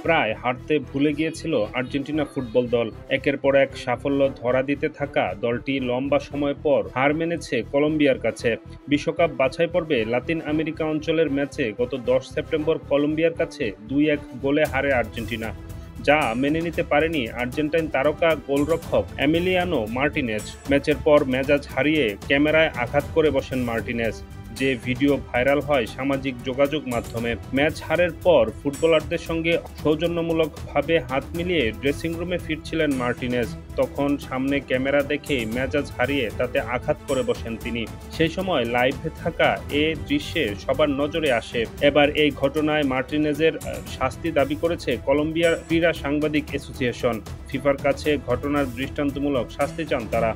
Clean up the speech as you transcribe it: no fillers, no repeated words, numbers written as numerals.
প্রায় হারতে ভুলে গিয়েছিল আর্জেন্টিনা ফুটবল দল। একের পর এক সাফল্য ধরা দিতে থাকা দলটি লম্বা সময় পর হার মেনেছে কলম্বিয়ার কাছে। বিশ্বকাপ বাছাই পর্বে লাতিন আমেরিকা অঞ্চলের ম্যাচে গত ১০ সেপ্টেম্বর কলম্বিয়ার কাছে ২-১ গোলে হারে আর্জেন্টিনা, যা মেনে নিতে পারেনি আর্জেন্টাইন তারকা গোলরক্ষক এমিলিয়ানো মার্টিনেজ। ম্যাচের পর মেজাজ হারিয়ে ক্যামেরায় আঘাত করে বসেন মার্টিনেজ, যে ভিডিও ভাইরাল হয় সামাজিক যোগাযোগ মাধ্যমে। ম্যাচ হারের পর ফুটবলারদের সঙ্গে সৌজন্যমূলকভাবে হাত মিলিয়ে ড্রেসিং রুমে ফিরছিলেন মার্টিনেজ। তখন সামনে ক্যামেরা দেখেই মেজাজ হারিয়ে তাতে আঘাত করে বসেন তিনি। সেই সময় লাইভে থাকা এ দৃশ্যে সবার নজরে আসে। এবার এই ঘটনায় মার্টিনেজের শাস্তি দাবি করেছে কলম্বিয়ার ক্রীড়া সাংবাদিক অ্যাসোসিয়েশন। ফিফার কাছে ঘটনার দৃষ্টান্তমূলক শাস্তি চান তারা।